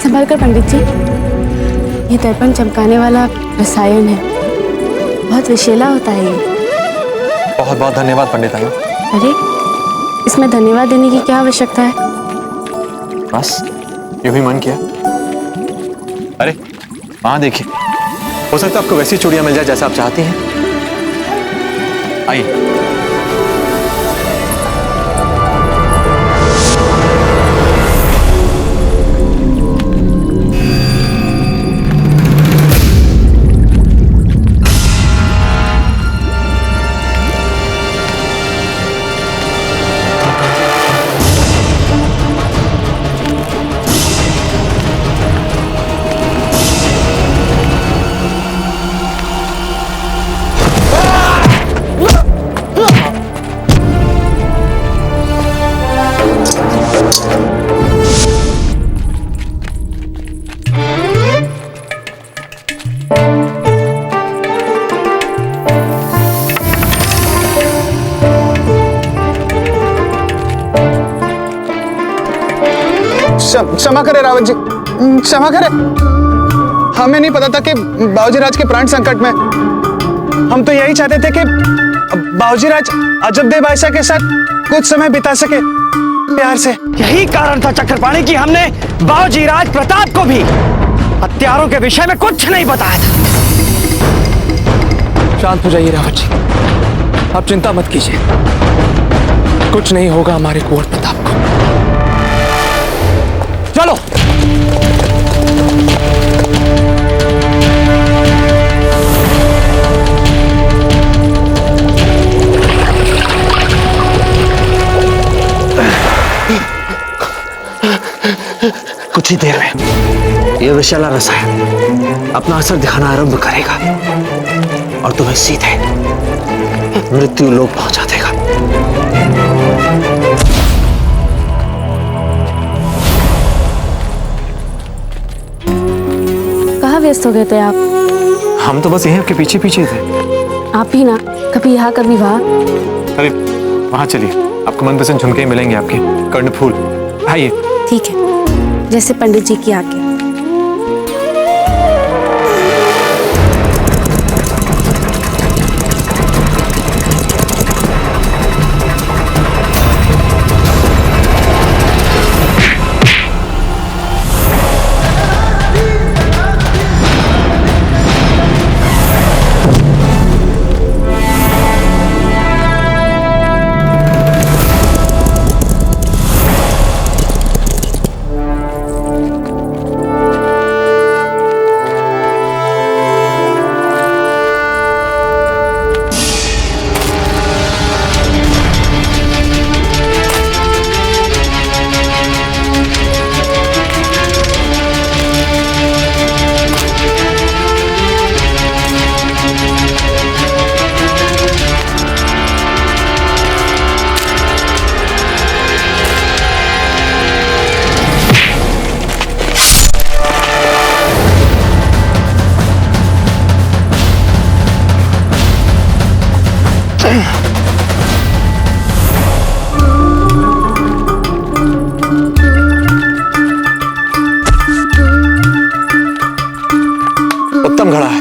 संभाल कर पंडित जी, ये दर्पण चमकाने वाला रसायन है, बहुत विषैला होता है ये। बहुत बहुत धन्यवाद पंडित अम्मा। अरे, इसमें धन्यवाद देने की क्या आवश्यकता है? बस यूं ही मन किया। अरे वहां देखिए, हो सकता है आपको वैसी चूड़ियां मिल जाए जैसा आप चाहती हैं। आइए। क्षमा करे रावत जी, क्षमा करे। हमें नहीं पता था कि बाबूजीराज के प्राण संकट में। हम तो यही चाहते थे कि बाबूजीराज अजबदेव आयशा के साथ कुछ समय बिता सके प्यार से। यही कारण था चक्रपाणी कि हमने बाबूजीराज प्रताप को भी हत्यारों के विषय में कुछ नहीं बताया था। शांत हो जाइए रावत जी, आप चिंता मत कीजिए, कुछ नहीं होगा हमारे कुंवर प्रताप को। चलो। कुछ ही देर में यह विषैला रसायन अपना असर दिखाना आरंभ करेगा और तुम्हें सीधे मृत्यु लोक पहुंचा देगा। कहाँ व्यस्त हो गए थे आप? हम तो बस यहीं आपके पीछे पीछे थे। आप भी ना, कभी यहाँ कभी वहाँ। अरे वहां चलिए, आपको मनपसंद झुमके मिलेंगे, आपके कर्णफूल। आइए। ठीक है, जैसे पंडित जी की आज्ञा। उत्तम घड़ा है।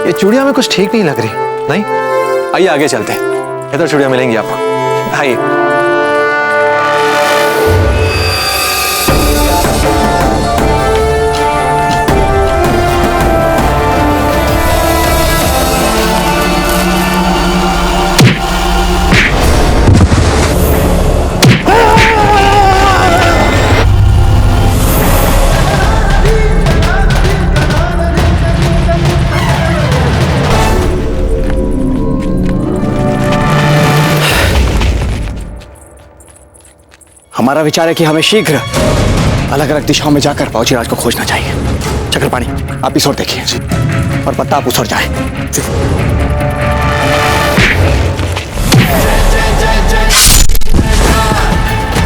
ये चूड़ियां में कुछ ठीक नहीं लग रही। नहीं, आइए आगे चलते हैं, इधर चूड़ियां मिलेंगी आपको। आइए। हमारा विचार है कि हमें शीघ्र अलग अलग दिशाओं में जाकर बाबूजीराज को खोजना चाहिए। चक्रपाणी, आप इस ओर देखिए और प्रताप उस ओर जाए।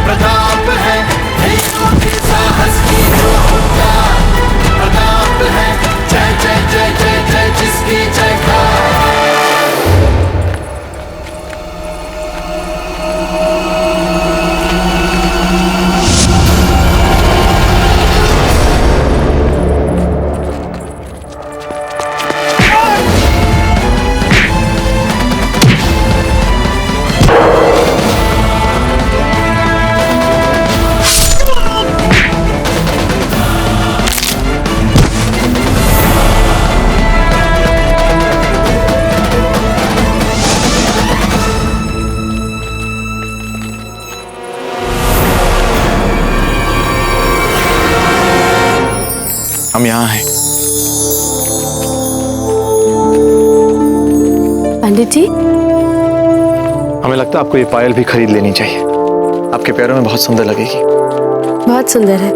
प्रताप है साहस की जो प्रताप है, जय जय जय जय जय जिसकी जयकार। हम यहाँ हैं। पंडित जी, हमें लगता है आपको ये पायल भी खरीद लेनी चाहिए, आपके पैरों में बहुत सुंदर लगेगी। बहुत सुंदर है,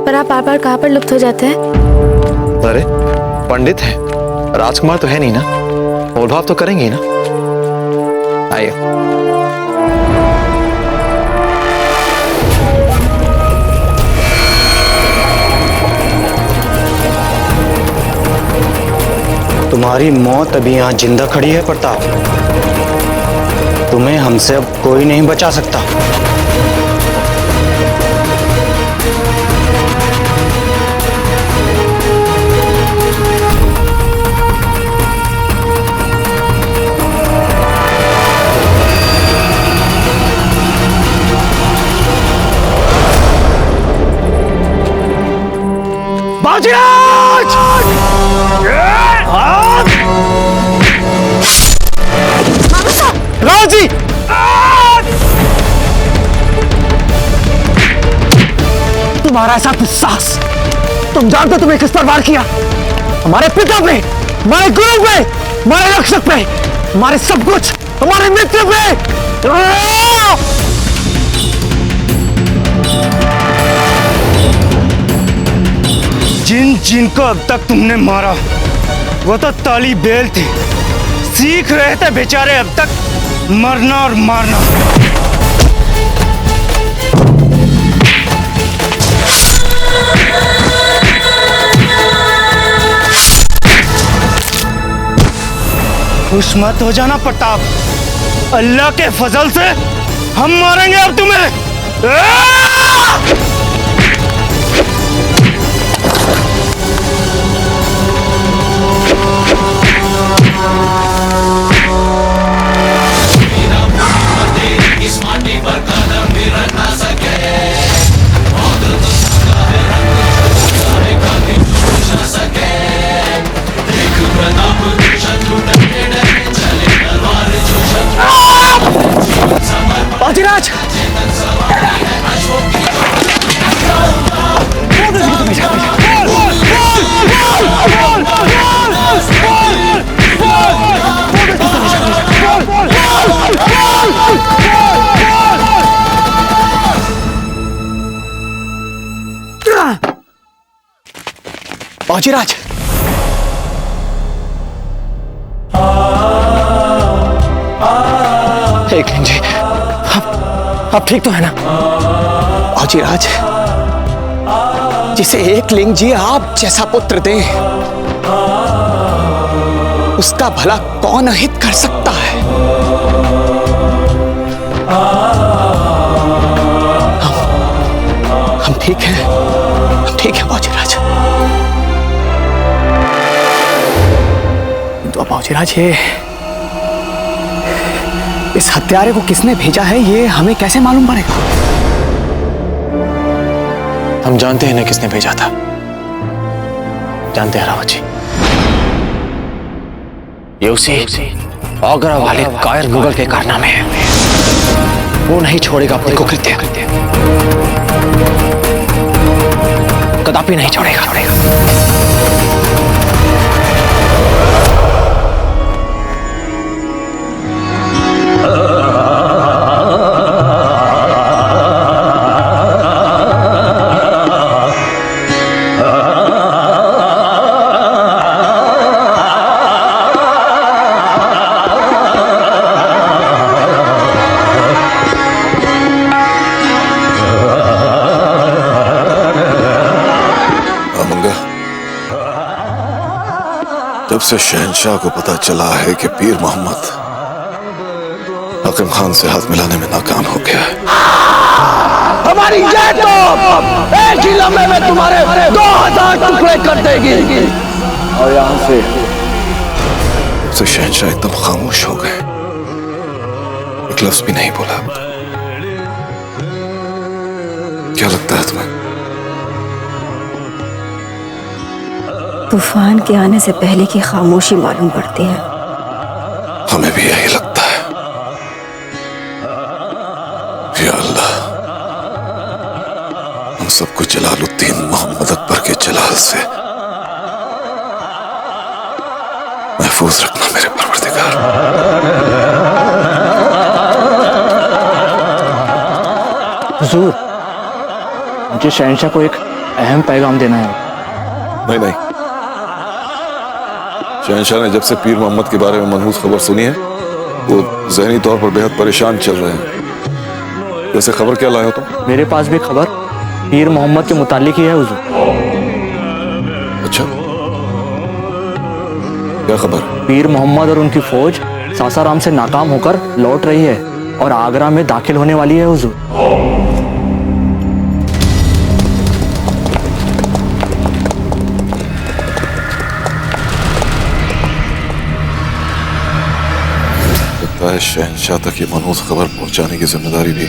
पर आप बार बार कहाँ पर लुप्त हो जाते हैं? अरे पंडित है, राजकुमार तो है नहीं ना, मोल भाव तो करेंगे ही ना। आइए। तुम्हारी मौत अभी यहाँ जिंदा खड़ी है प्रताप। तुम्हें हमसे अब कोई नहीं बचा सकता। बाजीराज! राज जी! तुम्हारा ऐसा दुस्साहस, तुम जानते तुमने किस पर वार किया? हमारे पिता पे, हमारे गुरु पे, हमारे रक्षक पे, हमारे सब कुछ, हमारे मित्र पे। जिन जिनको अब तक तुमने मारा वो तो ताली बेल थे, सीख रहे थे बेचारे अब तक मरना और मारना। खुश मत हो जाना प्रताप, अल्लाह के फजल से हम मारेंगे अब तुम्हें। इस माटी पर कदम भी रख ना सके, ना सके। देख प्रताप शत्रु डरे डरे चले, तलवार जो शत्रु बाजीराज! बाजीराज! एक मिनट जी, आप ठीक तो है ना? बाजीराज, जिसे एक लिंग जी आप जैसा पुत्र दे, उसका भला कौन अहित कर सकता है? हम ठीक हैं, हम ठीक है बाजीराज। तो बाजीराज, ये इस हत्यारे को किसने भेजा है ये हमें कैसे मालूम पड़ेगा? हम जानते हैं ना किसने भेजा था, जानते हैं रावत जी। ये उसी आगरा वाले कायर मुगल के कारनामे हैं। वो नहीं छोड़ेगा अपने को कृत्य, कदापि नहीं छोड़ेगा। जब से शहंशाह को पता चला है कि पीर मोहम्मद हकीम खान से हाथ मिलाने में नाकाम हो गया है, हमारी जय तो एक ही लम्हे में तुम्हारे 2000 टुकड़े कर देगी। और यहाँ से शहंशाह एकदम खामोश हो गए, एक लफ्ज भी नहीं बोला। क्या लगता है तुम्हें? तूफान के आने से पहले की खामोशी मालूम पड़ती है। हमें भी यही लगता है। या अल्लाह, हम सबको जलालुद्दीन मोहम्मद अकबर के जलाल से महफूज रखना मेरे परवरदिगार। हुजूर, मुझे शहंशाह को एक अहम पैगाम देना है। नहीं, शहंशाह ने जब से पीर मोहम्मद के बारे में मनहूस खबर सुनी है वो जहनी तौर पर बेहद परेशान चल रहे हैं। वैसे खबर क्या लाए हो तुम? मेरे पास भी खबर पीर मोहम्मद के मुतालिक ही है हुजूर। अच्छा, क्या खबर? पीर मोहम्मद और उनकी फौज सासाराम से नाकाम होकर लौट रही है और आगरा में दाखिल होने वाली है हुजूर। लगता है शहंशाह तक ये मनहूस खबर पहुंचाने की जिम्मेदारी भी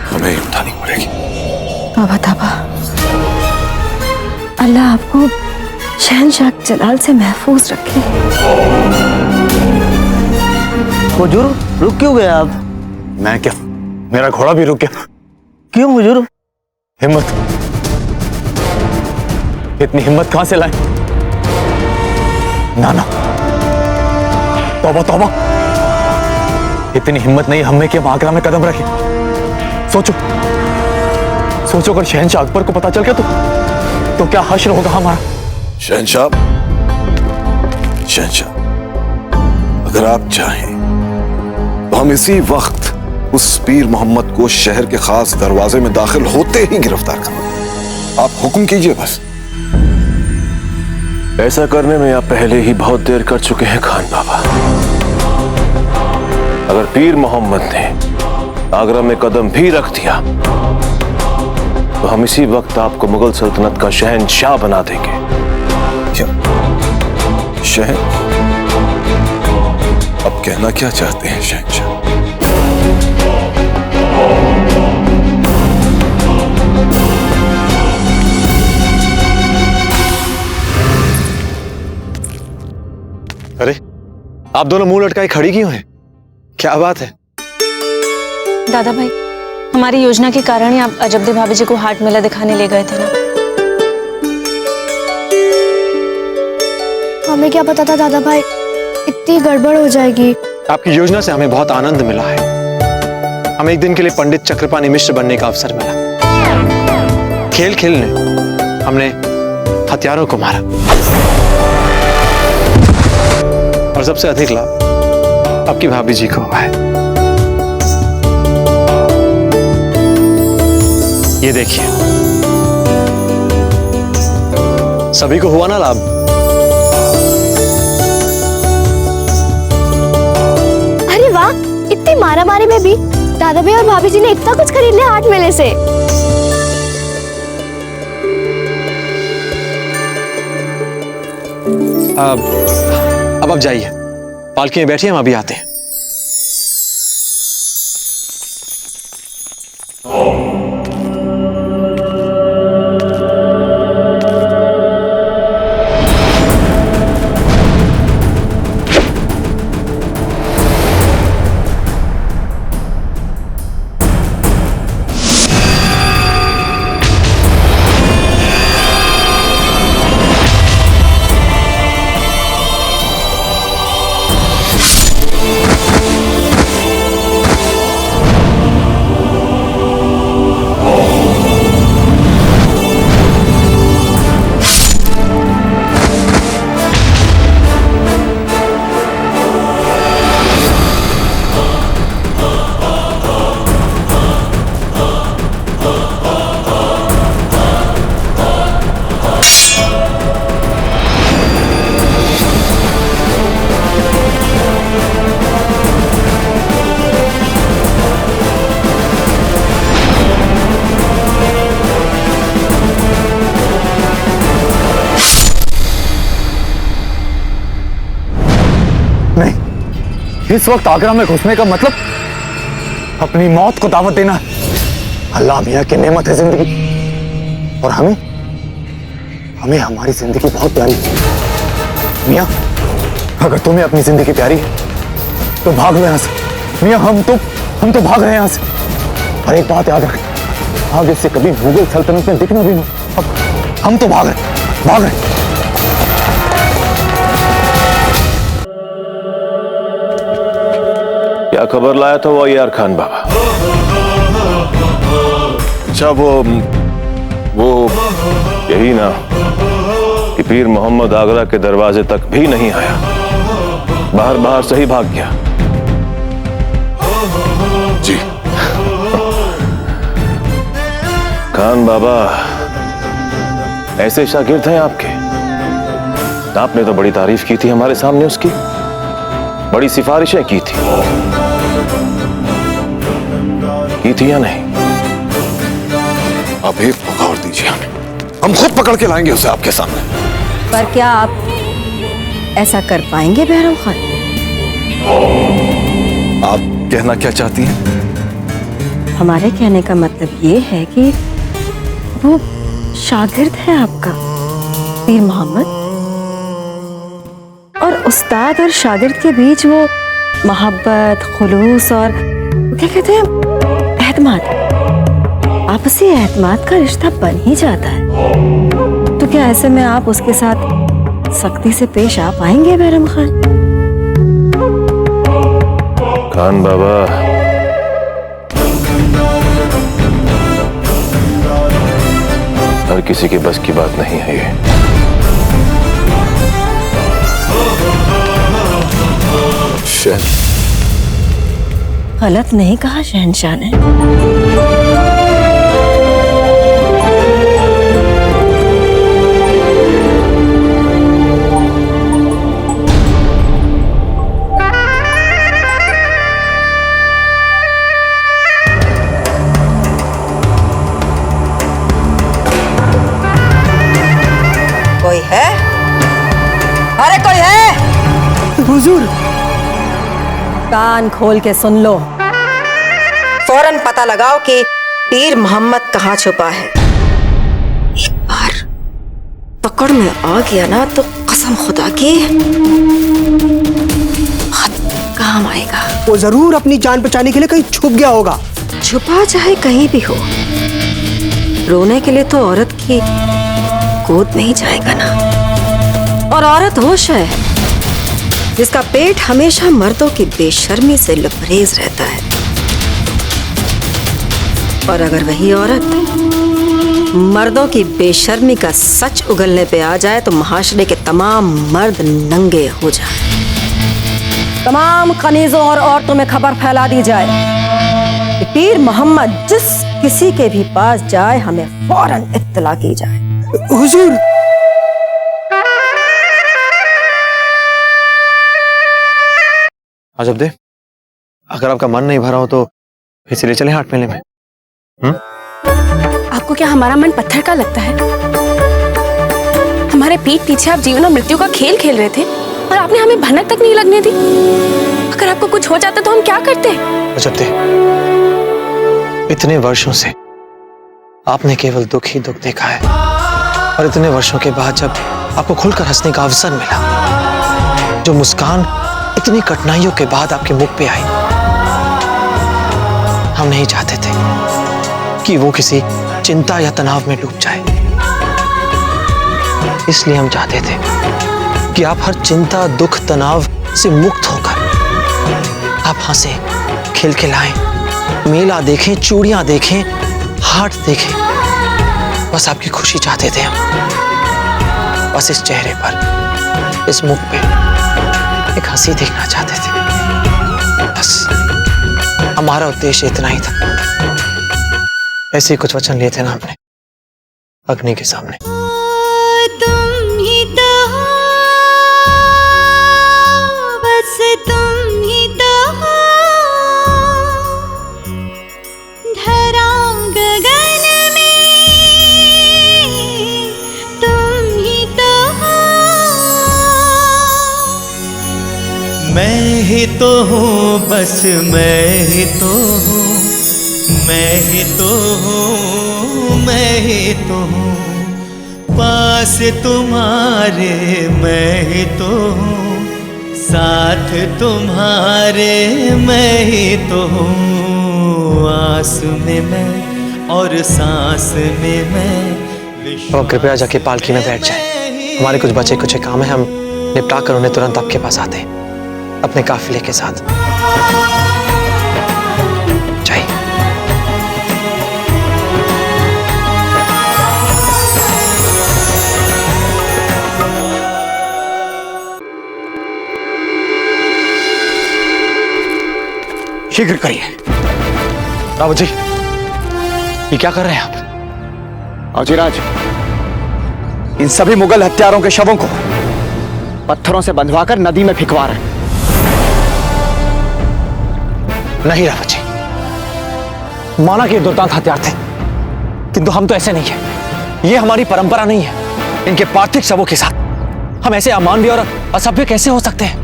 हमें ही उठानी पड़ेगी। तौबा तौबा, अल्लाह आपको शहंशाह जलाल से महफूज रखे। हुजूर, रुक क्यों गए आप? मैं क्या, मेरा घोड़ा भी रुक गया। क्यों हुजूर? हिम्मत, इतनी हिम्मत कहां से लाए? ना, तौबा तौबा, इतनी हिम्मत नहीं हमें कि हम आगरा में कदम रखें। सोचो अगर शहंशाह अकबर को पता चल गया तो क्या हश्र होगा हमारा? शहंशाह, अगर आप चाहें तो हम इसी वक्त उस पीर मोहम्मद को शहर के खास दरवाजे में दाखिल होते ही गिरफ्तार करें। आप हुक्म कीजिए बस। ऐसा करने में आप पहले ही बहुत देर कर चुके हैं खान बाबा। अगर पीर मोहम्मद ने आगरा में कदम भी रख दिया तो हम इसी वक्त आपको मुगल सल्तनत का शहंशाह बना देंगे। क्या अब कहना क्या चाहते हैं शहंशाह? अरे, आप दोनों मुंह लटकाए खड़ी क्यों हैं? क्या बात है? दादा भाई, हमारी योजना के कारण ही आप अजबदे भाभी जी को हाट मेला दिखाने ले गए थे ना। हमें क्या पता था दादा भाई, इतनी गड़बड़ हो जाएगी। आपकी योजना से हमें बहुत आनंद मिला है। हमें एक दिन के लिए पंडित चक्रपाणी मिश्र बनने का अवसर मिला। खेल खेलने हमने हथियारों को मारा और सबसे अधिक लाभ आपकी भाभी जी को हुआ है। ये देखिए, सभी को हुआ ना लाभ। अरे वाह, इतनी मारामारी में भी दादा भाई और भाभी जी ने इतना कुछ खरीद लिया हाट मेले से। अब आप जाइए, पालकी में बैठिए, हम अभी आते हैं। इस वक्त आगरा में घुसने का मतलब अपनी मौत को दावत देना। अल्लाह मियाँ की नेमत है जिंदगी, और हमें हमारी जिंदगी बहुत प्यारी है। मियाँ, अगर तुम्हें अपनी जिंदगी प्यारी है तो भाग लो यहाँ से। मियाँ, हम तो भाग रहे हैं यहाँ से। और एक बात याद रखें, आगे से कभी मुगल सल्तनत में दिखना भी नहीं। हम तो भाग रहे, भाग रहे। क्या खबर लाया था वो यार खान बाबा? अच्छा वो यही ना कि पीर मोहम्मद आगरा के दरवाजे तक भी नहीं आया, बाहर बाहर से ही भाग गया। जी खान बाबा ऐसे शागिर्द हैं आपके? आपने तो बड़ी तारीफ की थी हमारे सामने उसकी, बड़ी सिफारिशें की थी या नहीं? आप एक पकड़ दीजिए हमें, हम खुद पकड़ के लाएंगे उसे आपके सामने। पर क्या आप ऐसा कर पाएंगे बहरम खान? आप कहना क्या चाहती हैं? हमारे कहने का मतलब ये है कि वो शागिर्द है आपका पीर मोहम्मद, और उस्ताद और शागिर्द के बीच वो मोहब्बत, खुलूस और क्या कहते हैं, एतमाद, आपसी एतमाद का रिश्ता बन ही जाता है। तो क्या ऐसे में आप उसके साथ सख्ती से पेश आ पाएंगे बहरम खान? खान बाबा, हर किसी के बस की बात नहीं है ये। गलत नहीं कहा शहंशाह ने। कोई है? अरे कोई है? हुजूर, कान खोल के सुन लो। फौरन पता लगाओ कि पीर मोहम्मद कहाँ छुपा है। एक बार पकड़ में आ गया ना तो कसम खुदा की बहुत काम आएगा। वो जरूर अपनी जान बचाने के लिए कहीं छुप गया होगा। छुपा चाहे कहीं भी हो, रोने के लिए तो औरत की गोद में ही जाएगा ना। और औरत होश है जिसका पेट हमेशा मर्दों की बेशर्मी से लबरेज रहता है। और अगर वही औरत मर्दों की बेशर्मी का सच उगलने पे आ जाए तो महाशरे के तमाम मर्द नंगे हो जाए। तमाम कनीजों और औरतों में खबर फैला दी जाए कि पीर मोहम्मद जिस किसी के भी पास जाए हमें फौरन इत्तला की जाए। हुजूर, अजबदे, अगर आपका मन नहीं भरा हो तो फिर चले चले हाट मेले में। आपको क्या हमारा मन पत्थर का लगता है? हमारे पीठ पीछे आप जीवन और मृत्यु का खेल खेल रहे थे और आपने हमें भनक तक नहीं लगने दी। अगर आपको कुछ हो जाता तो हम क्या करते? अजबदे, इतने वर्षों से आपने केवल दुख ही दुख देखा है, और इतने वर्षों के बाद जब आपको खुलकर हंसने का अवसर मिला, जो मुस्कान इतनी कठिनाइयों के बाद आपके मुख पे आई, हम नहीं चाहते थे कि वो किसी चिंता या तनाव में डूब जाए। इसलिए हम चाहते थे कि आप हर चिंता, दुख, तनाव से मुक्त होकर आप हंसे, खिलखिलाएं, मेला देखें, चूड़ियां देखें, हाट देखें। बस आपकी खुशी चाहते थे हम। बस इस चेहरे पर, इस मुख पे एक हंसी देखना चाहते थे। बस हमारा उद्देश्य इतना ही था। ऐसे ही कुछ वचन लिए थे ना हमने अग्नि के सामने। तुम ही तो हो, बस तुम ही तो हो, धरा गगन में तुम ही तो हो। मैं ही तो हूँ, बस मैं ही तो हूँ, मैं ही तो हूँ, मैं ही तो हूँ, पास तुम्हारे मैं ही तो हूँ, साथ तुम्हारे मैं ही तो हूँ। आस में मैं और सांस में मैं, अब आप कृपया जाके पालकी में बैठ जाएं। हमारे कुछ बचे कुछ काम है, हम निपटा कर उन्हें तुरंत आपके पास आते हैं अपने काफिले के साथ। जाइए। शीघ्र करिए। रावत जी, ये क्या कर रहे हैं आप? अजिराज, इन सभी मुगल हत्यारों के शवों को पत्थरों से बंधवाकर नदी में फेंकवा रहे हैं। नहीं रावत जी, माना कि ये दुर्दांत हथियार थे, किंतु हम तो ऐसे नहीं है। ये हमारी परंपरा नहीं है। इनके पार्थिव शवों के साथ हम ऐसे अमानवीय और असभ्य कैसे हो सकते हैं?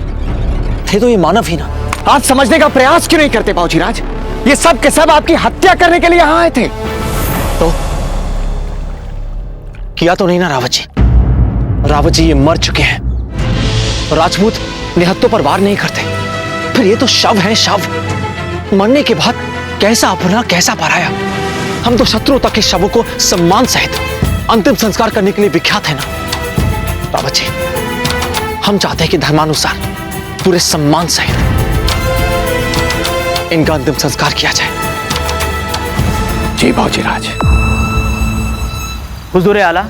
थे तो ये मानव ही ना। आप समझने का प्रयास क्यों नहीं करते बाबूजीराज? ये सब के सब आपकी हत्या करने के लिए यहां आए थे। तो किया तो नहीं ना रावत जी? रावत जी ये मर चुके हैं। राजपूत निहत्तों पर वार नहीं करते। फिर ये तो शव हैं, शव। मरने के बाद कैसा अपना कैसा पराया। हम तो शत्रुओं तक के शवों को सम्मान सहित अंतिम संस्कार करने के लिए विख्यात है ना रावत जी। हम चाहते हैं कि धर्मानुसार पूरे सम्मान सहित इनका अंतिम संस्कार किया जाए। जी बाबूजीराज। हुजूर आला,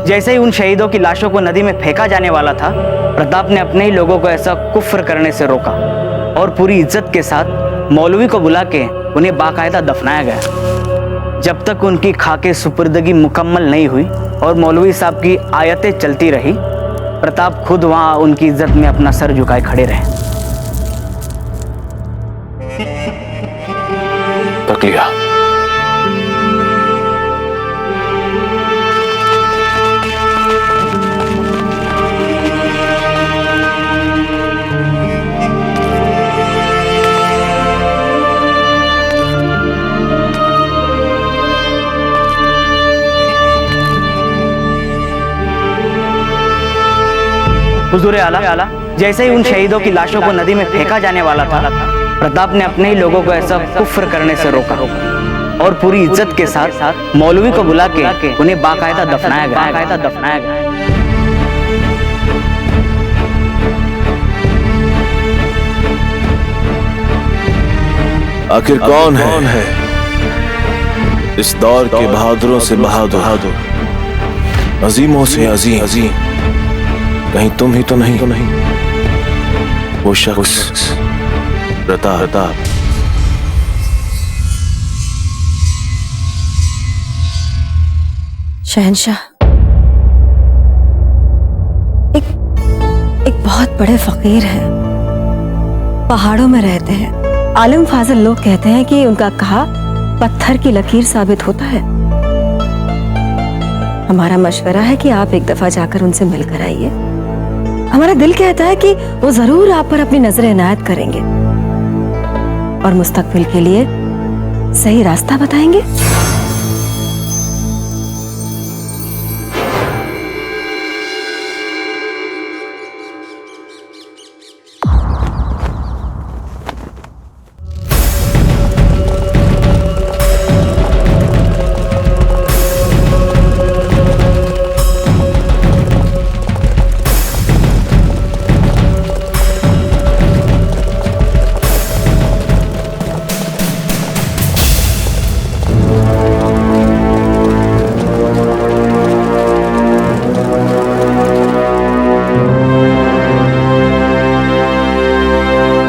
जैसे ही उन शहीदों की लाशों को नदी में फेंका जाने वाला था, प्रताप ने अपने ही लोगों को ऐसा कुफ्र करने से रोका और पूरी इज्जत के साथ मौलवी को बुला के उन्हें बाकायदा दफनाया गया। जब तक उनकी खाके सुपुर्दगी मुकम्मल नहीं हुई और मौलवी साहब की आयतें चलती रही, प्रताप खुद वहां उनकी इज्जत में अपना सर झुकाए खड़े रहे। तकलिया, हुजूर आला, जैसे ही उन शहीदों की लाशों को नदी में फेंका जाने वाला था, प्रताप ने अपने ही लोगों को ऐसा कुफ्र करने से रोका और पूरी इज्जत के साथ मौलवी को बुला के उन्हें बाकायदा दफनाया गया। आखिर कौन है इस दौर के बहादुरों से बहादुर, अजीमों से अजीम? कहीं तुम ही तो नहीं? वो शख्स प्रताप। शहंशाह एक बहुत बड़े फकीर हैं, पहाड़ों में रहते हैं। आलिम फाजिल लोग कहते हैं कि उनका कहा पत्थर की लकीर साबित होता है। हमारा मशवरा है कि आप एक दफा जाकर उनसे मिलकर आइए। हमारा दिल कहता है कि वो जरूर आप पर अपनी नजर इनायत करेंगे और मुस्तकबिल के लिए सही रास्ता बताएंगे।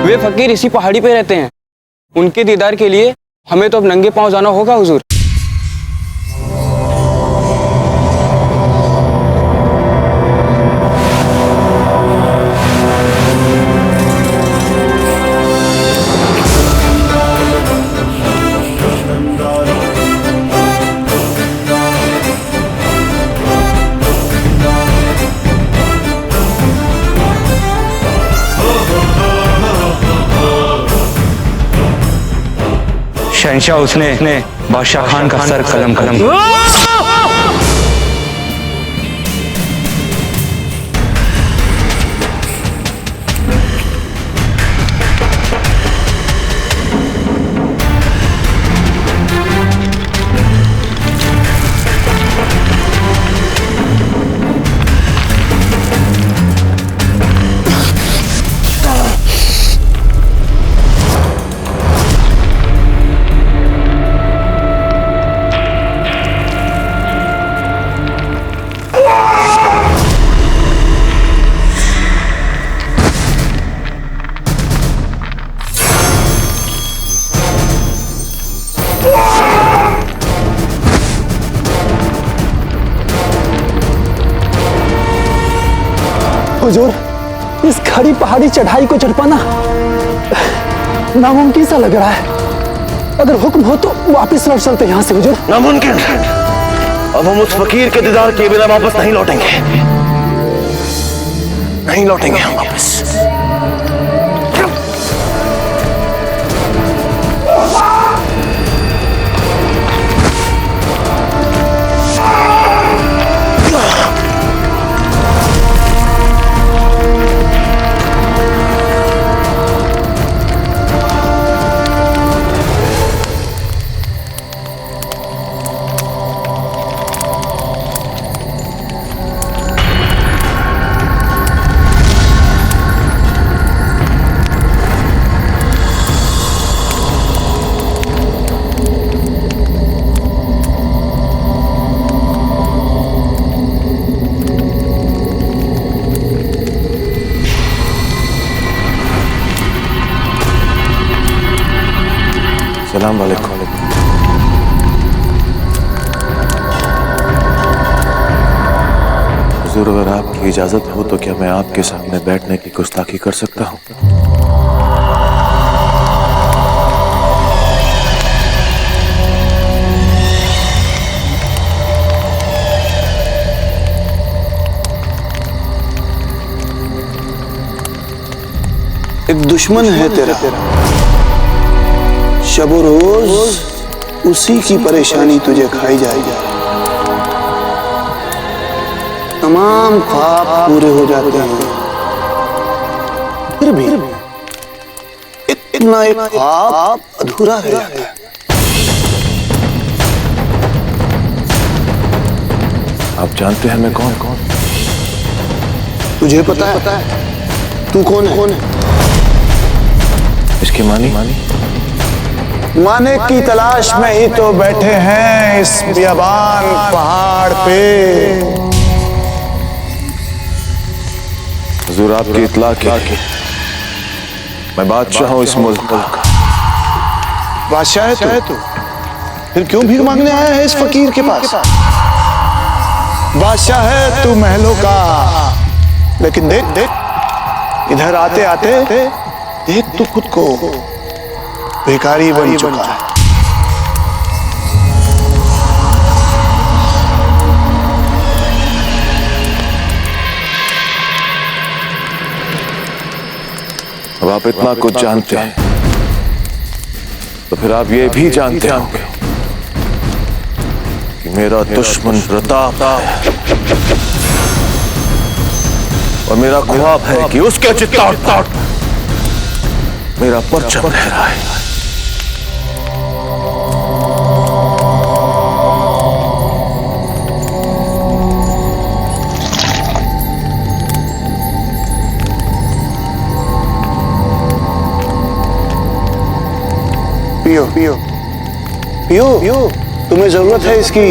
वे फकीर इसी पहाड़ी पे रहते हैं। उनके दीदार के लिए हमें तो अब नंगे पांव जाना होगा हुजूर। शहंशाह, उसने बादशाह खान का सर कलम हुजूर, इस खड़ी पहाड़ी चढ़ाई को चढ़ पाना नामुमकिन सा लग रहा है। अगर हुक्म हो तो वापस लौट चलते यहाँ से हुजूर। नामुमकिन। अब हम उस फकीर के दीदार किए बिना वापस नहीं लौटेंगे, नहीं लौटेंगे हम वापस। सलाम वालेकुम। हुजूर, अगर आपकी इजाजत हो तो क्या मैं आपके सामने बैठने की गुस्ताखी कर सकता हूँ? एक दुश्मन है तेरा, शबो रोज उसी की परेशानी तुझे खाई जाएगी। तमाम ख्वाब पूरे हो जाते हैं, फिर भी इतना एक ख्वाब अधूरा रह जाता है। आप जानते हैं मैं कौन? तुझे पता है तू कौन है? इसकी मानी? माने की तलाश में ही तो बैठे हैं इस बियाबान पहाड़ पे। हुजूर, आपकी इत्ला क्या की? मैं बादशाह हूं इस मुल्क का। बादशाह है तू? फिर क्यों भीख मांगने आया है इस फकीर के पास? बादशाह है तू महलों का, लेकिन देख इधर आते आते देख तू खुद को भिखारी बन चुका है। अब आप इतना कुछ जानते हैं तो फिर आप ये भी जानते होंगे कि मेरा दुश्मन प्रताप है और मेरा ख्वाब है कि उसके चित्ता मेरा परचम लहराए। पियो पियो पियो पियो, तुम्हें जरूरत है इसकी।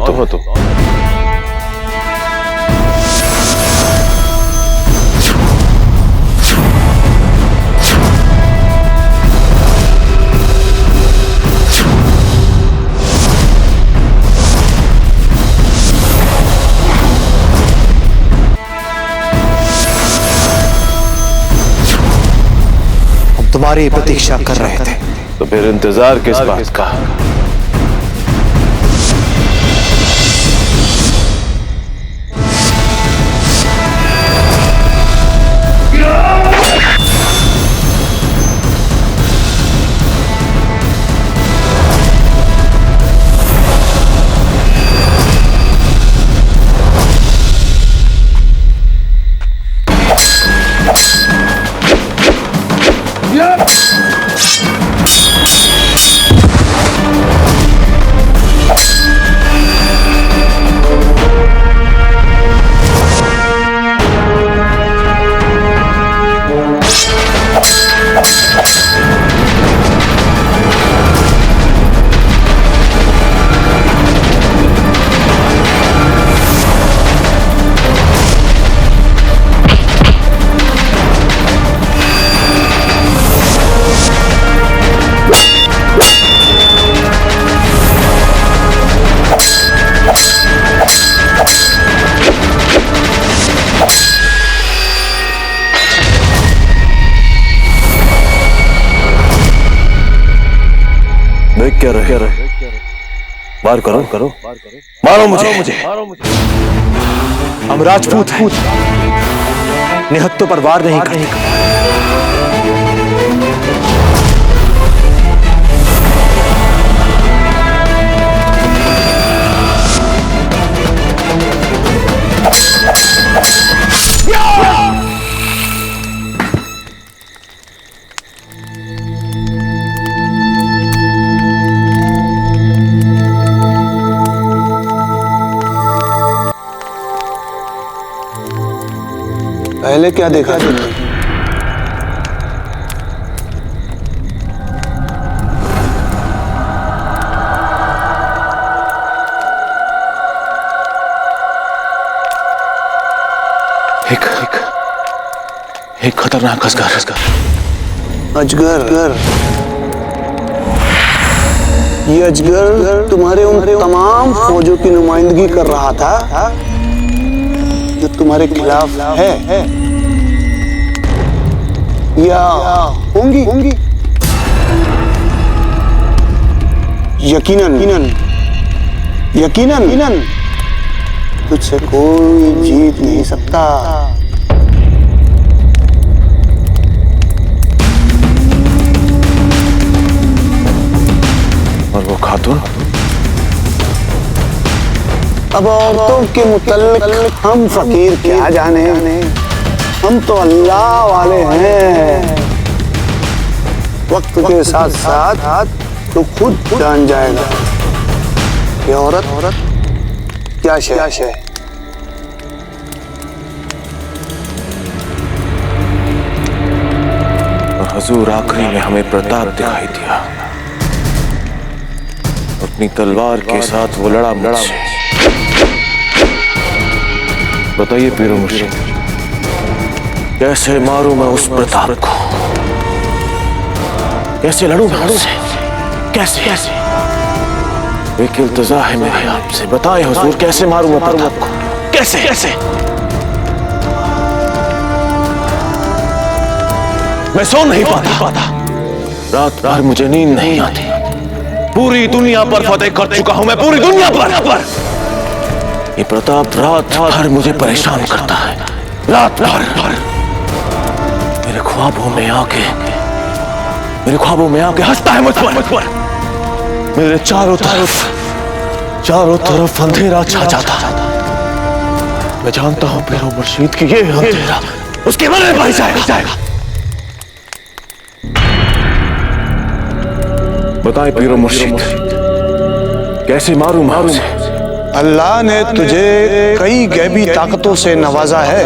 हो तुम? तुम्हारी प्रतीक्षा कर रहे थे। तो फिर इंतजार किस बात का? क्या रहे? वार करो, मारो मुझे। हम राजपूत हैं, निहत्तों पर वार नहीं करेंगे। पहले क्या देखा तुमने? एक खतरनाक अजगर। अजगर? ये अजगर तुम्हारे उन तमाम फौजों की नुमाइंदगी कर रहा था जो तुम्हारे खिलाफ है या होंगी? यकीनन तुझसे कोई जीत नहीं सकता। और वो खातून? अब औरतों के मुतल्लिक हम फकीर क्या जाने, हम तो अल्लाह वाले हैं। वक्त के साथ साथ तो खुद जान जाएगा कि औरत क्या शय। हुजूर आखिरी में हमें प्रताप दिखाई दिया। अपनी तलवार के साथ वो लड़ा मुझसे। बताइए पीरो मुर्शिद, कैसे मारूं मैं उस प्रताप को? कैसे लड़ूं मैं उससे? कैसे? एक इल्तिजा है मेरे आपसे, बताएं हुजूर, कैसे मारूं मैं प्रताप को? कैसे? मैं सो नहीं पाता। रात भर मुझे नींद नहीं आती। पूरी दुनिया पर फतेह कर चुका हूं मैं, पूरी दुनिया पर। ये प्रताप रात भर मुझे परेशान करता है। रात भर मेरे ख्वाबों में आके हंसता है मुझ पर। मेरे चारों तरफ अंधेरा छा जाता। मैं जानता हूं पीरो मुर्शीद की ये अंधेरा उसके मन में भर जाएगा। बताएं पीरो मुर्शीद, कैसे मारूं मैं उसे? अल्लाह ने तुझे कई गैबी ताकतों से नवाजा है।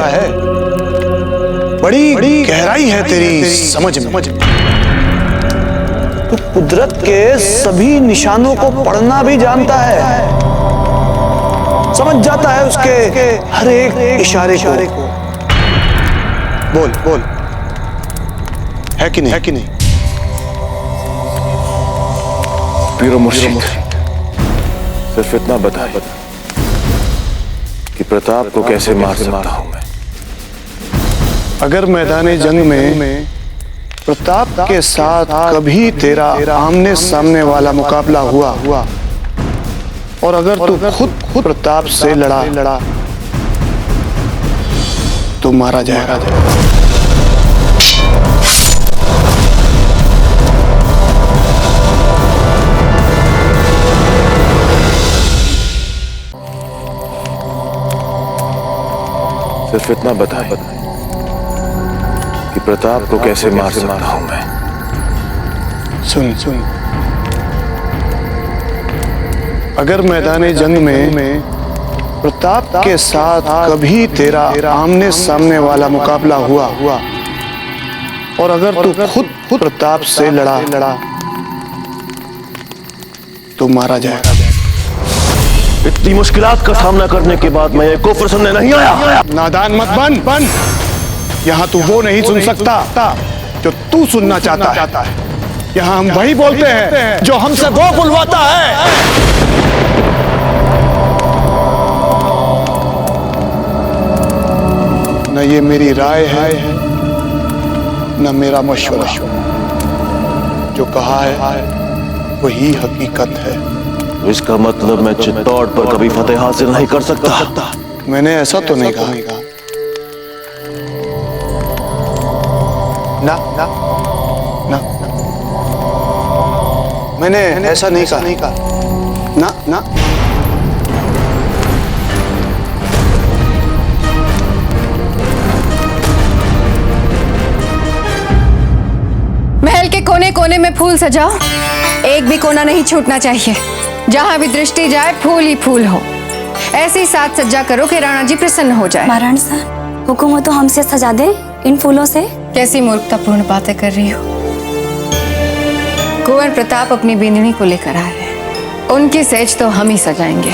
बड़ी गहराई है तेरी समझ में। तू कुदरत के सभी निशानों को पढ़ना भी जानता है। समझ जाता है उसके हर एक इशारे को। बोल बोल, है कि नहीं? है कि नहीं? पीरो मुर्शिद, सिर्फ इतना बता कि प्रताप को कैसे मार सकता हूं मैं। अगर मैदान जंग में प्रताप के साथ कभी तेरा आमने सामने वाला मुकाबला हुआ और अगर तू खुद प्रताप से लड़ा तो मारा जाएगा। सिर्फ इतना बता कि प्रताप को कैसे मार सकता हूं मैं। सुन, अगर मैदान जंग में प्रताप के साथ कभी तेरा आमने सामने वाला मुकाबला हुआ और अगर तू खुद प्रताप से लड़ा तो मारा जाएगा। इतनी मुश्किलात का सामना करने के बाद मैं ये कुफ्र सुनने नहीं आया। नादान मत बन। यहाँ तू वो नहीं सुन सकता जो तू सुनना चाहता है। यहाँ हम वही बोलते हैं जो हमसे वो बुलवाता है। न ये मेरी राय है न मेरा मशवरा, जो कहा है वही हकीकत है। इसका मतलब मैं चित्तौड़ पर कभी फतेह हासिल नहीं कर सकता। मैंने ऐसा तो नहीं कहा। ना मैंने ऐसा नहीं कहा। ना महल के कोने कोने में फूल सजाओ, एक भी कोना नहीं छूटना चाहिए। जहाँ भी दृष्टि जाए फूल ही फूल हो। ऐसी साज सज्जा करो कि राणा जी प्रसन्न हो जाए। महारानी साहब, हुक्म हो तो हमसे सजा दे इन फूलों से। कैसी मूर्खतापूर्ण बातें कर रही हो। कुंवर प्रताप अपनी बिंदनी को लेकर आए हैं, उनकी सेज तो हम ही सजाएंगे।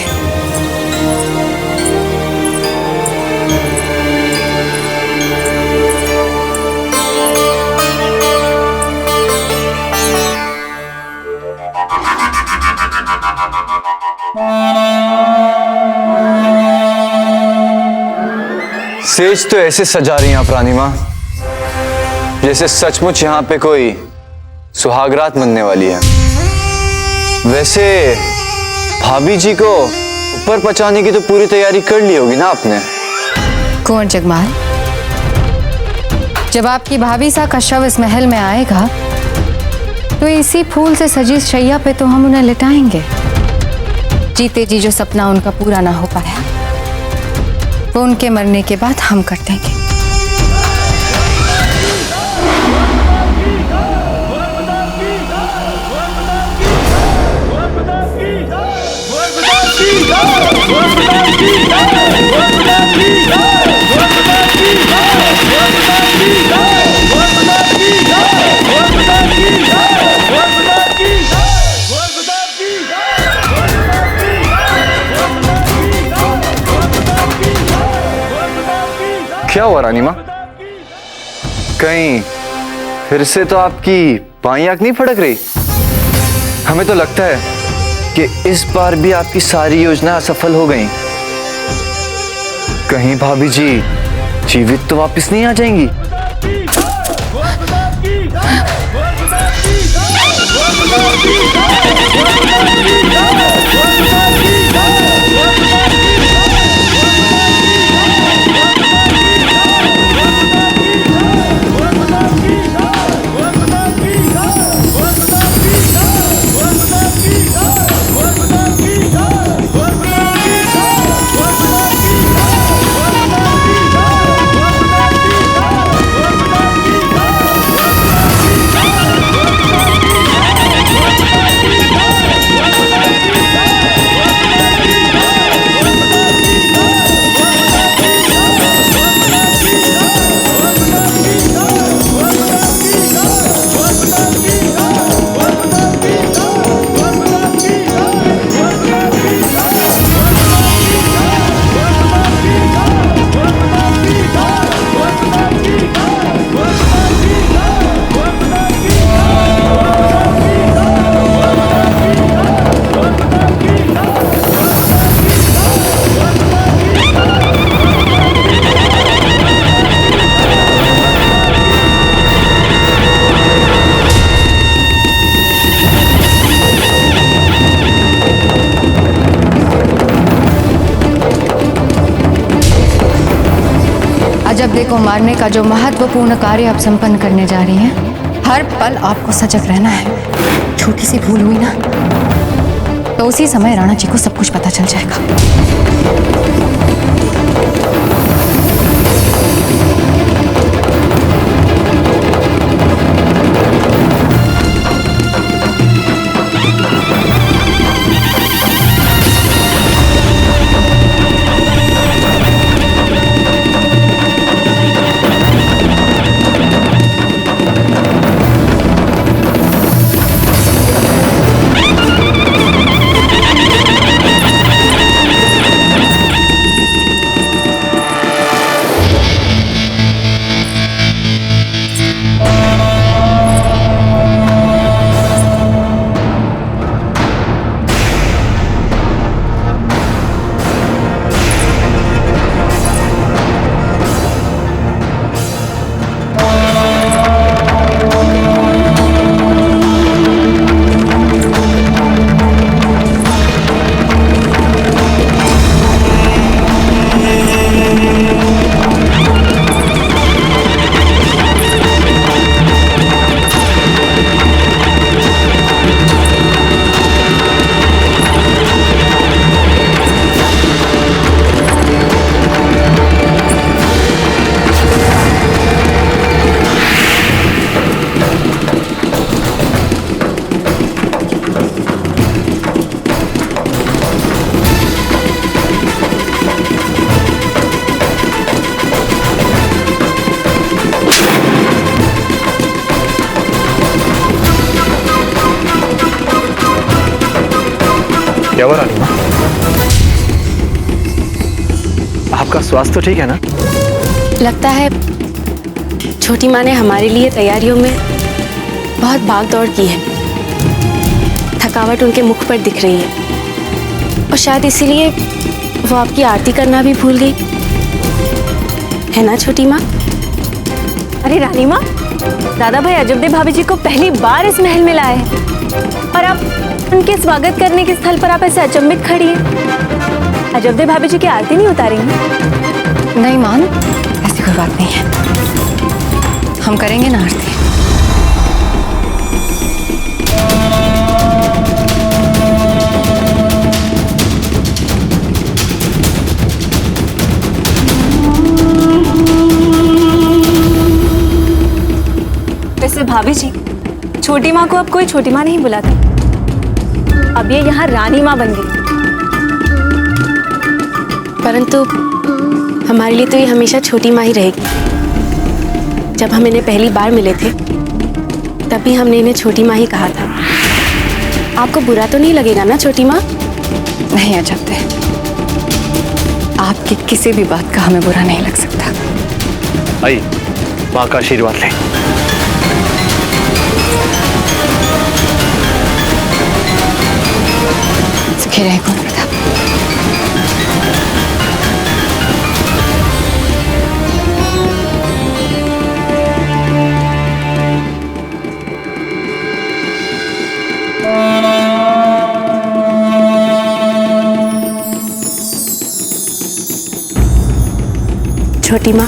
सेज तो ऐसे सजा रही हैं आप रानी माँ, जैसे सचमुच यहाँ पे कोई सुहागरात मनने वाली है। वैसे भाभी जी को ऊपर पहुंचाने की तो पूरी तैयारी कर ली होगी ना आपने? कुंवर जगमाल, जब आपकी भाभी सा का शव इस महल में आएगा तो इसी फूल से सजी शैया पे तो हम उन्हें लिटाएंगे। जीते जी जो सपना उनका पूरा ना हो पाया वो उनके मरने के बाद हम कर देंगे। क्या हुआ रानी माँ? कहीं फिर से तो आपकी बाईं आंख नहीं फड़क रही? हमें तो लगता है कि इस बार भी आपकी सारी योजना असफल हो गई। कहीं भाभी जी जीवित तो वापस नहीं आ जाएंगी? अजबदे को मारने का जो महत्वपूर्ण कार्य आप संपन्न करने जा रही हैं, हर पल आपको सजग रहना है। छोटी सी भूल हुई ना तो उसी समय राणा जी को सब कुछ पता चल जाएगा। क्या हुआ रानी माँ? आपका स्वास्थ्य तो ठीक है ना? लगता है छोटी माँ ने हमारे लिए तैयारियों में बहुत भाग दौड़ की है। थकावट उनके मुख पर दिख रही है और शायद इसीलिए वो आपकी आरती करना भी भूल गई है ना छोटी माँ? अरे रानी माँ, दादा भाई अजबदे भाभी जी को पहली बार इस महल में लाए हैं और आप उनके स्वागत करने के स्थल पर आप ऐसे अचंभित खड़ी हैं। अजबदे भाभी जी की आरती नहीं उतारेंगी? नहीं मान, ऐसी कोई बात नहीं है, हम करेंगे ना आरती। वैसे भाभी जी, छोटी माँ को अब कोई छोटी माँ नहीं बुलाता, अब ये यहाँ रानी माँ बन गई। परंतु हमारे लिए तो ये हमेशा छोटी माँ ही रहेगी। जब हम इन्हें पहली बार मिले थे तभी हमने इन्हें छोटी माँ ही कहा था। आपको बुरा तो नहीं लगेगा ना छोटी माँ? नहीं अजबदे, आपकी किसी भी बात का हमें बुरा नहीं लग सकता। आई, माँ का आशीर्वाद लें। सुखी रहे कुंवर प्रताप। छोटी माँ,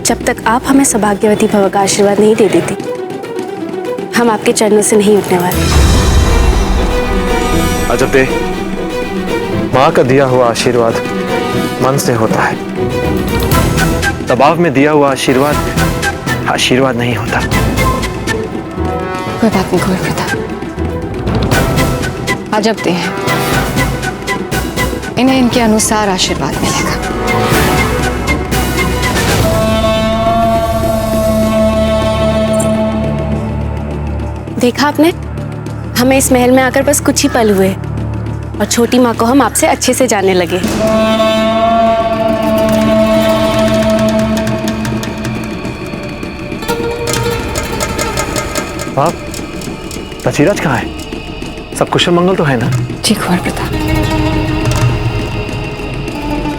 जब तक आप हमें सौभाग्यवती भव का आशीर्वाद नहीं दे देती, हम आपके चरणों से नहीं उठने वाले। अजबदे, माँ का दिया हुआ आशीर्वाद मन से होता है। दबाव में दिया हुआ आशीर्वाद आशीर्वाद नहीं होता। कोई बात नहीं कुंवर प्रताप, अजबदे हैं, इन्हें इनके अनुसार आशीर्वाद मिलेगा। देखा आपने, हमें इस महल में आकर बस कुछ ही पल हुए और छोटी माँ को हम आपसे अच्छे से जानने लगे। आप तचीराज कहाँ है? सब कुशल मंगल तो है ना? जी कुंवर प्रताप,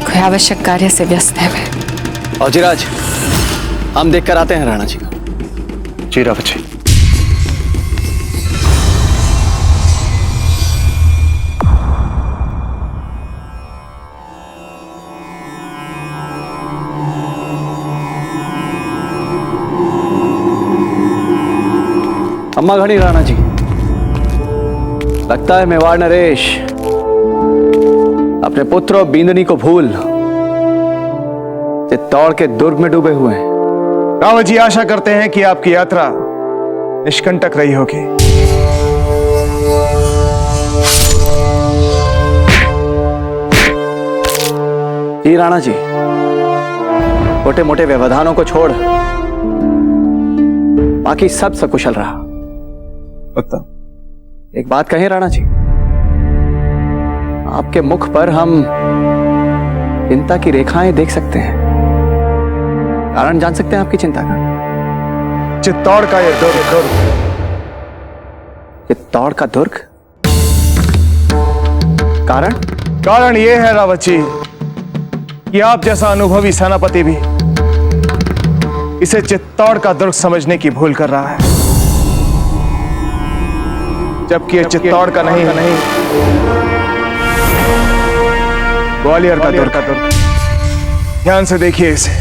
कोई आवश्यक कार्य से व्यस्त है वे। औजीराज, हम देख कर आते हैं राणा जी को। जी रावत जी। अम्मा घड़ी राणा जी, लगता है मेवाड़ नरेश अपने पुत्र और बींदनी को भूल चित्तौड़ के दुर्ग में डूबे हुए हैं। रावत जी, आशा करते हैं कि आपकी यात्रा निष्कंटक रही होगी। जी राणा जी, छोटे मोटे व्यवधानों को छोड़ बाकी सब सकुशल रहा। एक बात कहें राणा जी, आपके मुख पर हम चिंता की रेखाएं देख सकते हैं। कारण जान सकते हैं आपकी चिंता का? चित्तौड़ का यह दुर्ग। चित्तौड़ का दुर्ग? कारण? कारण यह है रावत जी कि आप जैसा अनुभवी सेनापति भी इसे चित्तौड़ का दुर्ग समझने की भूल कर रहा है, जबकि यह चित्तौड़ का नहीं ग्वालियर का दुर्ग। ध्यान से देखिए इसे।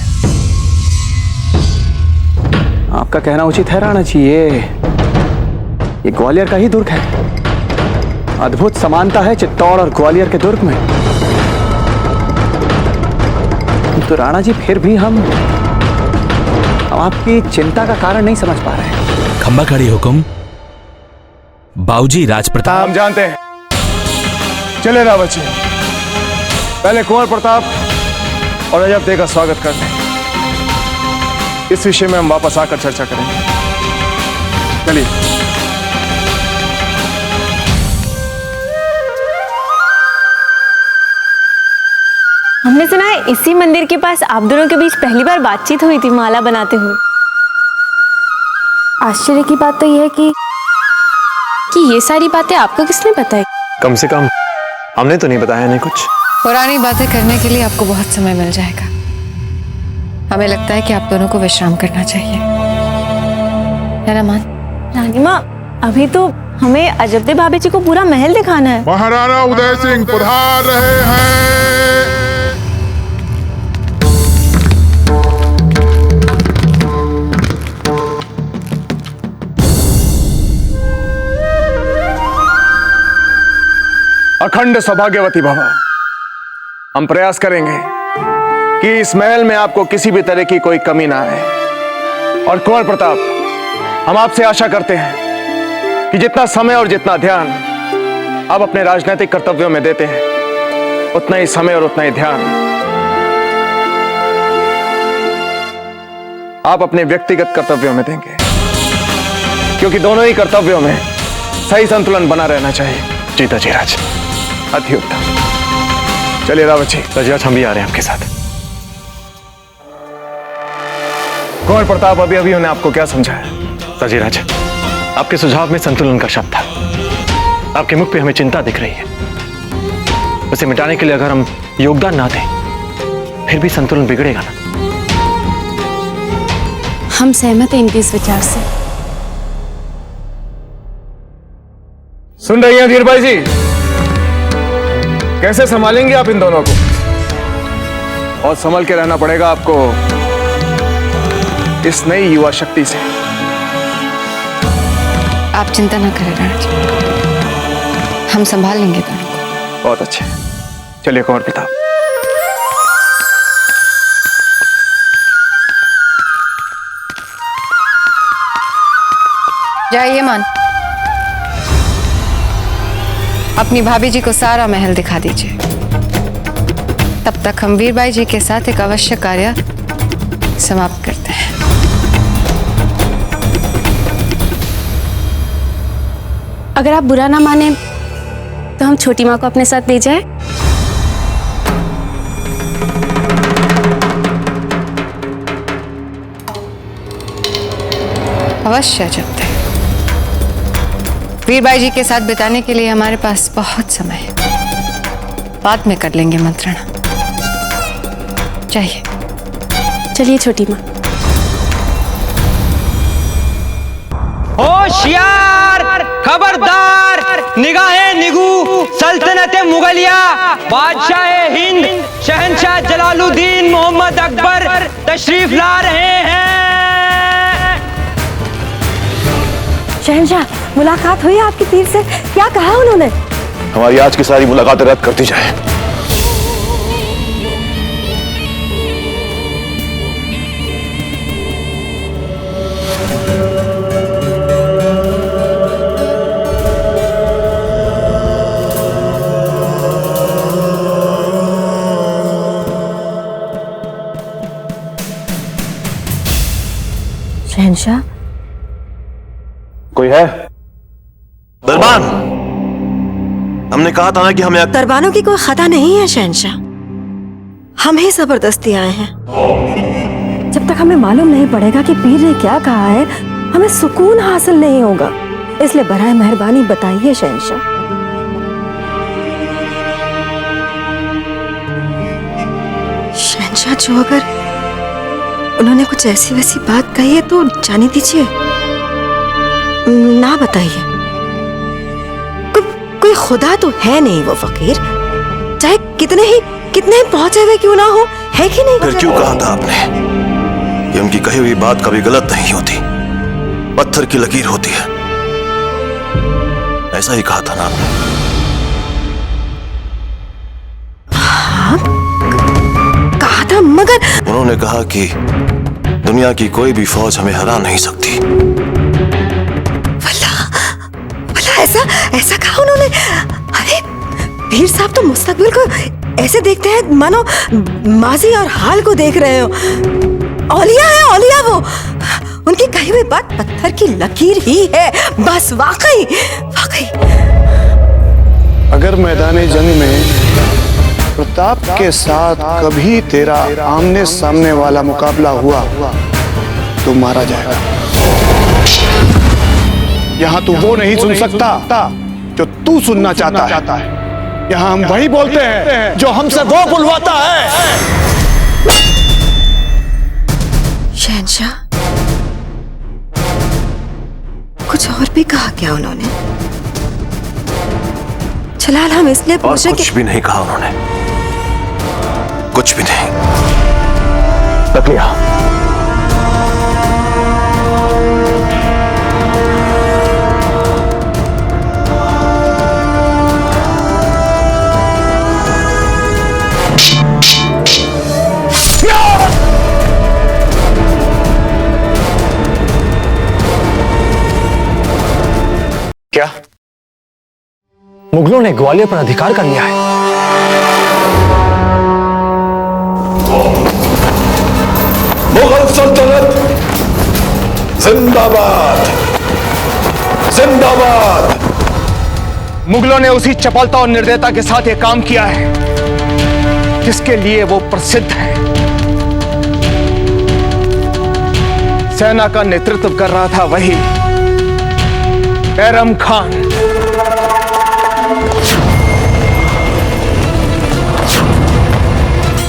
आपका कहना उचित है राणा जी, ये ग्वालियर का ही दुर्ग है। अद्भुत समानता है चित्तौड़ और ग्वालियर के दुर्ग में। तो राणा जी, फिर भी हम आपकी चिंता का कारण नहीं समझ पा रहे। खंबा खड़ी हुकुम। बाऊजी राजप्रताप। हम जानते हैं। चले रावत जी, पहले कुंवर प्रताप और अजबदे का स्वागत करते हैं। इस विषय में हम वापस आकर चर्चा करेंगे। चलिए। हमने सुना है इसी मंदिर के पास आप दोनों के बीच पहली बार बातचीत हुई थी माला बनाते हुए। आश्चर्य की बात तो यह है कि ये सारी बातें आपको किसने बताई? कम से कम हमने तो नहीं बताया नहीं कुछ। पुरानी बातें करने के लिए आपको बहुत समय मिल जाएगा। हमें लगता है कि आप दोनों को विश्राम करना चाहिए, है ना मान? रानी माँ, अभी तो हमें अजबदे भाभी जी को पूरा महल दिखाना है। महाराणा उदय सिंह पधार रहे हैं। अखंड सौभाग्यवती भव। हम प्रयास करेंगे कि इस महल में आपको किसी भी तरह की कोई कमी ना आए। और कुंवर प्रताप, हम आपसे आशा करते हैं कि जितना समय और जितना ध्यान आप अपने राजनीतिक कर्तव्यों में देते हैं, उतना ही समय और उतना ही ध्यान आप अपने व्यक्तिगत कर्तव्यों में देंगे, क्योंकि दोनों ही कर्तव्यों में सही संतुलन बना रहना चाहिए। जी तजीराज, अति उत्तम। चलिए रावत जी। तजीराज, हम भी आ रहे हैं आपके साथ। कुंवर प्रताप, अभी उन्हें आपको क्या समझाया? तजीराज, आपके सुझाव में संतुलन का शब्द था। आपके मुख पे हमें चिंता दिख रही है। उसे मिटाने के लिए अगर हम योगदान ना दें, फिर भी संतुलन बिगड़ेगा ना। हम सहमत हैं इनके इस विचार से। सुन रही हैं धीरभाई जी? कैसे संभालेंगे आप इन दोनों को? और संभल के रहना पड़ेगा आपको इस नई युवा शक्ति से। आप चिंता ना करें राणा जी, हम संभाल लेंगे दोनों को। बहुत अच्छे। चलिए कुंवर प्रताप। जाइए मान, अपनी भाभी जी को सारा महल दिखा दीजिए। तब तक हम वीरबाई जी के साथ एक आवश्यक कार्य समाप्त करते हैं। अगर आप बुरा ना माने तो हम छोटी माँ को अपने साथ ले जाएं? अवश्य जब तक वीरबाई जी के साथ बिताने के लिए हमारे पास बहुत समय है। बाद में कर लेंगे मंत्रणा। चाहिए। चलिए छोटी माँ। होशियार, खबरदार, निगाहे निगू, सल्तनत मुगलिया, बादशाह हिंद, शहंशाह जलालुद्दीन मोहम्मद अकबर तशरीफ ला रहे हैं। शहंशाह, मुलाकात हुई आपकी पीर से? क्या कहा उन्होंने? हमारी आज की सारी मुलाकातें रद्द करती जाए। शहंशाह, कोई है? दरबान, हमने कहा था ना कि हमें दरबानों की कोई खता नहीं है शहंशाह, हम ही जबरदस्ती आए हैं। जब तक हमें मालूम नहीं पड़ेगा कि पीर ने क्या कहा है, हमें सुकून हासिल नहीं होगा। इसलिए बराए मेहरबानी बताइए शहंशाह। शहंशाह, जो अगर उन्होंने कुछ ऐसी वैसी बात कही है तो जाने दीजिए, ना बताइए। कोई खुदा तो है नहीं वो फकीर, चाहे कितने ही पहुंचे हुए क्यों ना हो, है कि नहीं? फिर क्यों कहा था आपने कि उनकी कही हुई बात कभी गलत नहीं होती, पत्थर की लकीर होती है? ऐसा ही कहा था ना आपने? हाँ, कहा था, मगर उन्होंने कहा कि दुनिया की कोई भी फौज हमें हरा नहीं सकती। ऐसा कहा उन्होंने? अरे पीर साहब तो मुस्तकबिल को ऐसे देखते हैं मानो माजी और हाल को देख रहे हो। औलिया है, औलिया वो। उनकी कही हुई बात पत्थर की लकीर ही है, बस। वाकई। अगर मैदान जंग में प्रताप के साथ कभी तेरा आमने सामने वाला मुकाबला हुआ तो मारा जाएगा। यहाँ तू वो नहीं सुन सकता जो तू सुनना चाहता है। यहाँ हम वही बोलते हैं जो हमसे वो बुलवाता है। शहंशाह, कुछ और भी कहा क्या उन्होंने? जलाल, हम इसलिए पूछे कि कुछ भी नहीं कहा उन्होंने, कुछ भी नहीं। तकलिया, क्या मुगलों ने ग्वालियर पर अधिकार कर लिया है? मुगल सल्तनत जिंदाबाद, जिंदाबाद। मुगलों ने उसी चपलता और निर्दयता के साथ यह काम किया है जिसके लिए वो प्रसिद्ध है। सेना का नेतृत्व कर रहा था वही बैरम खान।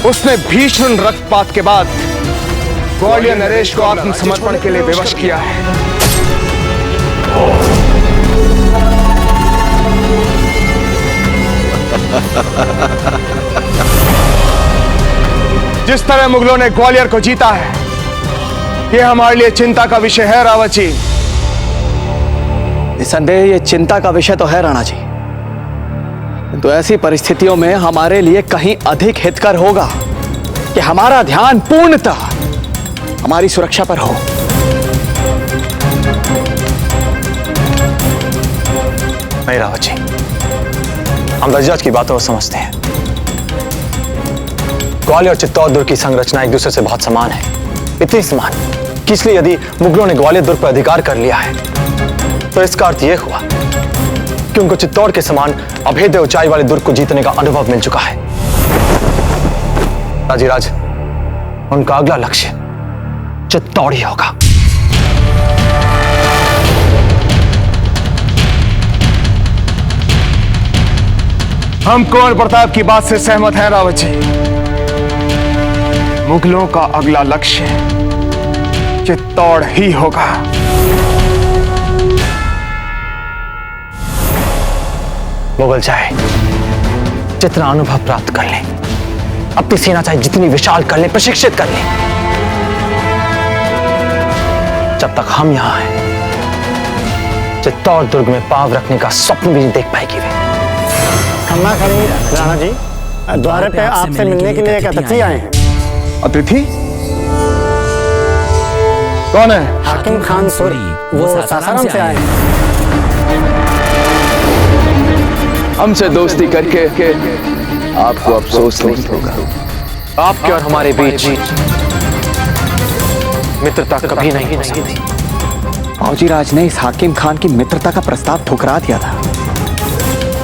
उसने भीषण रक्तपात के बाद ग्वालियर नरेश को आत्मसमर्पण के लिए विवश किया है। जिस तरह मुगलों ने ग्वालियर को जीता है, यह हमारे लिए चिंता का विषय है रावत जी। निसंदेह ये चिंता का विषय तो है राणा जी, तो ऐसी परिस्थितियों में हमारे लिए कहीं अधिक हितकर होगा कि हमारा ध्यान पूर्णतः हमारी सुरक्षा पर हो। नहीं रावत जी, हम रजराज की बातों को समझते हैं। ग्वालियर और चित्तौड़ दुर्ग की संरचना एक दूसरे से बहुत समान है, इतनी समान कि इसलिए यदि मुगलों ने ग्वालियर दुर्ग पर अधिकार कर लिया है तो इसका अर्थ यह हुआ कि उनको चित्तौड़ के समान अभेद्य ऊंचाई वाले दुर्ग को जीतने का अनुभव मिल चुका है। राजीराज, उनका अगला लक्ष्य चित्तौड़ ही होगा। हम कुंवर प्रताप की बात से सहमत हैं रावत जी। मुगलों का अगला लक्ष्य चित्तौड़ ही होगा। मुगल चाहे जितना अनुभव प्राप्त कर ले, अपनी सेना चाहे जितनी विशाल कर ले, प्रशिक्षित कर ले, जब तक हम यहां हैं चित्तौड़ दुर्ग में पांव रखने का स्वप्न भी नहीं देख पाएगी वे। खम्मा खड़ी राणा जी, द्वार पे आपसे मिलने के लिए एक अतिथि आए हैं। अतिथि कौन है? हाकिम खान सूरी, वो सासाराम से आए हैं। हमसे दोस्ती करके आपको अफसोस नहीं होगा। आपके और हमारे बीच मित्रता कभी नहीं हो सकती। बाबूजीराज ने इस हाकिम खान की मित्रता का प्रस्ताव ठुकरा दिया था।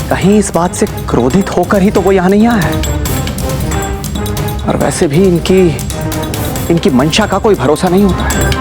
कहीं इस बात से क्रोधित होकर ही तो वो यहां नहीं आया है। और वैसे भी इनकी मंशा का कोई भरोसा नहीं होता है।